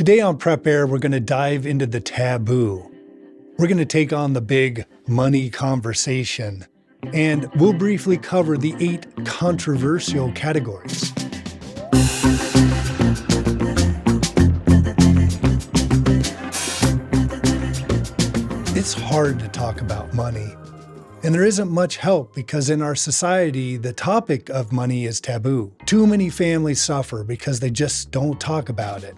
Today on Prep Heir, we're going to dive into the taboo. We're going to take on the big money conversation, and we'll briefly cover the 8 controversial categories. It's hard to talk about money, and there isn't much help because in our society, the topic of money is taboo. Too many families suffer because they just don't talk about it.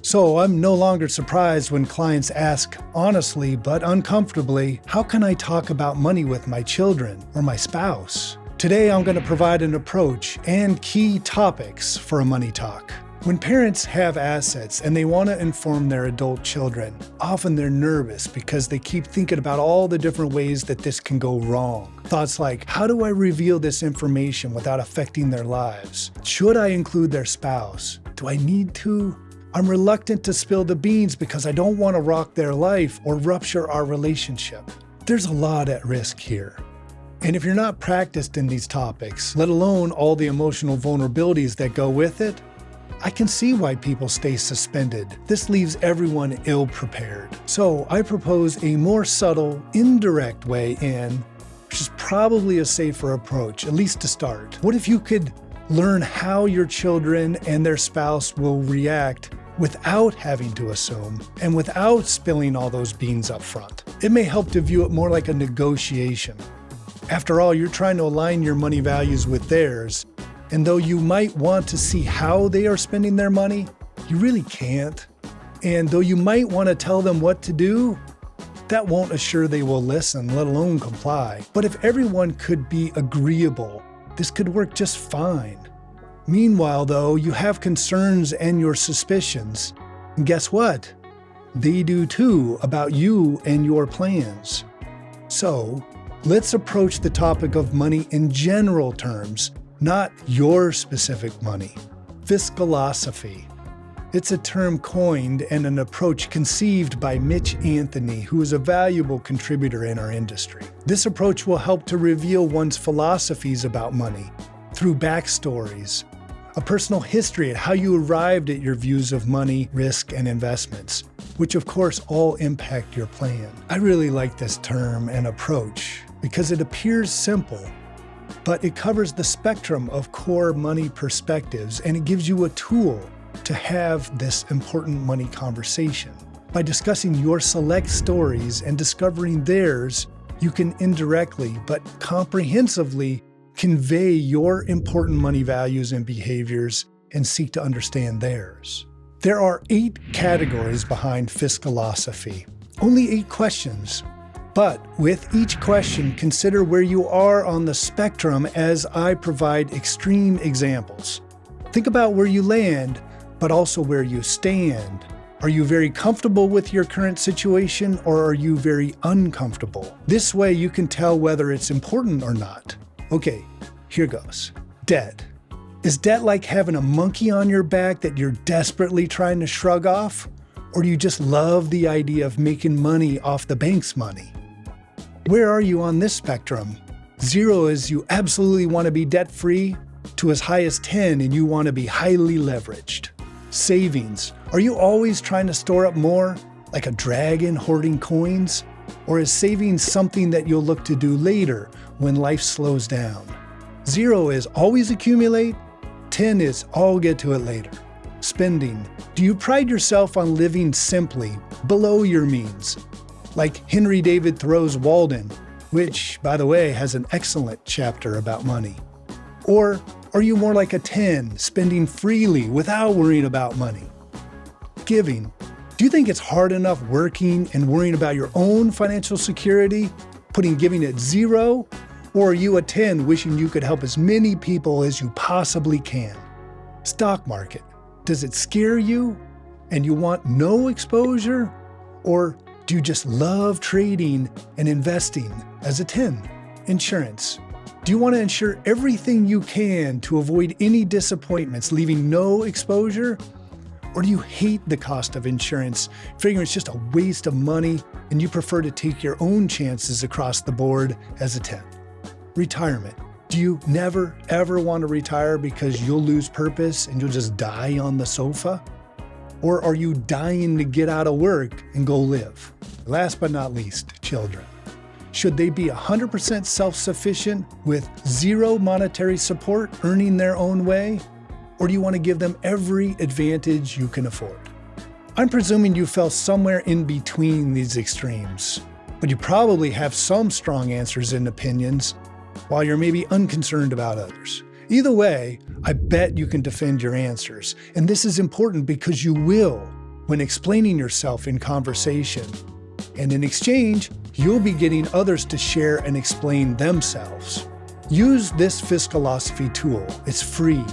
So I'm no longer surprised when clients ask, honestly but uncomfortably, how can I talk about money with my children or my spouse? Today I'm going to provide an approach and key topics for a money talk. When parents have assets and they want to inform their adult children, often they're nervous because they keep thinking about all the different ways that this can go wrong. Thoughts like, how do I reveal this information without affecting their lives? Should I include their spouse? Do I need to? I'm reluctant to spill the beans because I don't want to rock their life or rupture our relationship. There's a lot at risk here. And if you're not practiced in these topics, let alone all the emotional vulnerabilities that go with it, I can see why people stay suspended. This leaves everyone ill-prepared. So I propose a more subtle, indirect way in, which is probably a safer approach, at least to start. What if you could learn how your children and their spouse will react without having to assume and without spilling all those beans up front? It may help to view it more like a negotiation. After all, you're trying to align your money values with theirs, and though you might want to see how they are spending their money, you really can't. And though you might want to tell them what to do, that won't assure they will listen, let alone comply. But if everyone could be agreeable, this could work just fine. Meanwhile, though, you have concerns and your suspicions. And guess what? They do too about you and your plans. So, let's approach the topic of money in general terms, not your specific money. Fiscalosophy. It's a term coined and an approach conceived by Mitch Anthony, who is a valuable contributor in our industry. This approach will help to reveal one's philosophies about money through backstories, a personal history at how you arrived at your views of money, risk, and investments, which of course all impact your plan. I really like this term and approach because it appears simple, but it covers the spectrum of core money perspectives, and it gives you a tool to have this important money conversation. By discussing your select stories and discovering theirs, you can indirectly but comprehensively convey your important money values and behaviors and seek to understand theirs. There are 8 categories behind Fiscalosophy, only 8 questions. But with each question, consider where you are on the spectrum as I provide extreme examples. Think about where you land, but also where you stand. Are you very comfortable with your current situation, or are you very uncomfortable? This way you can tell whether it's important or not. Okay, here goes. Debt. Is debt like having a monkey on your back that you're desperately trying to shrug off? Or do you just love the idea of making money off the bank's money? Where are you on this spectrum? 0 is you absolutely want to be debt-free, to as high as 10 and you want to be highly leveraged. Savings. Are you always trying to store up more, like a dragon hoarding coins? Or is savings something that you'll look to do later when life slows down? 0 is always accumulate, 10 is I'll get to it later. Spending. Do you pride yourself on living simply, below your means? Like Henry David Thoreau's Walden, which, by the way, has an excellent chapter about money. Or are you more like a 10, spending freely without worrying about money? Giving. Do you think it's hard enough working and worrying about your own financial security, putting giving at 0? Or are you a 10 wishing you could help as many people as you possibly can? Stock market. Does it scare you and you want no exposure? Or do you just love trading and investing as a 10? Insurance. Do you want to insure everything you can to avoid any disappointments, leaving no exposure? Or do you hate the cost of insurance, figuring it's just a waste of money, and you prefer to take your own chances across the board as a 10? Retirement. Do you never, ever want to retire because you'll lose purpose and you'll just die on the sofa? Or are you dying to get out of work and go live? Last but not least, children. Should they be 100% self-sufficient with zero monetary support, earning their own way? Or do you want to give them every advantage you can afford? I'm presuming you fell somewhere in between these extremes, but you probably have some strong answers and opinions, while you're maybe unconcerned about others. Either way, I bet you can defend your answers, and this is important because you will when explaining yourself in conversation. And in exchange, you'll be getting others to share and explain themselves. Use this Fiscalosophy tool. It's free.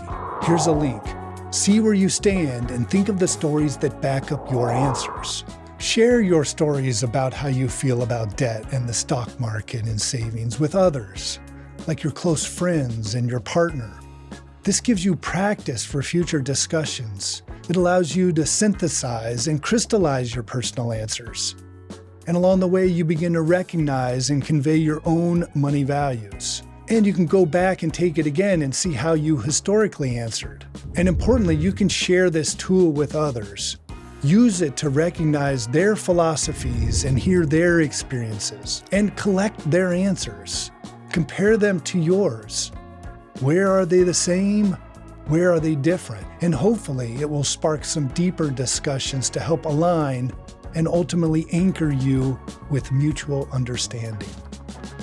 Here's a link. See where you stand and think of the stories that back up your answers. Share your stories about how you feel about debt and the stock market and savings with others, like your close friends and your partner. This gives you practice for future discussions. It allows you to synthesize and crystallize your personal answers. And along the way, you begin to recognize and convey your own money values. And you can go back and take it again and see how you historically answered. And importantly, you can share this tool with others. Use it to recognize their philosophies and hear their experiences, and collect their answers. Compare them to yours. Where are they the same? Where are they different? And hopefully it will spark some deeper discussions to help align and ultimately anchor you with mutual understanding.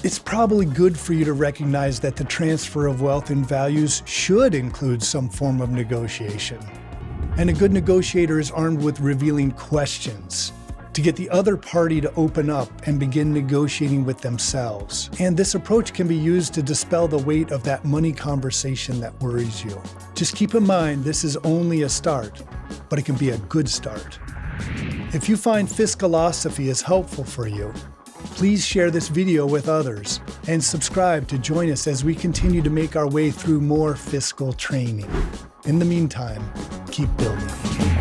It's probably good for you to recognize that the transfer of wealth and values should include some form of negotiation. And a good negotiator is armed with revealing questions to get the other party to open up and begin negotiating with themselves. And this approach can be used to dispel the weight of that money conversation that worries you. Just keep in mind, this is only a start, but it can be a good start. If you find Fiscalosophy is helpful for you, please share this video with others and subscribe to join us as we continue to make our way through more fiscal training. In the meantime, keep building.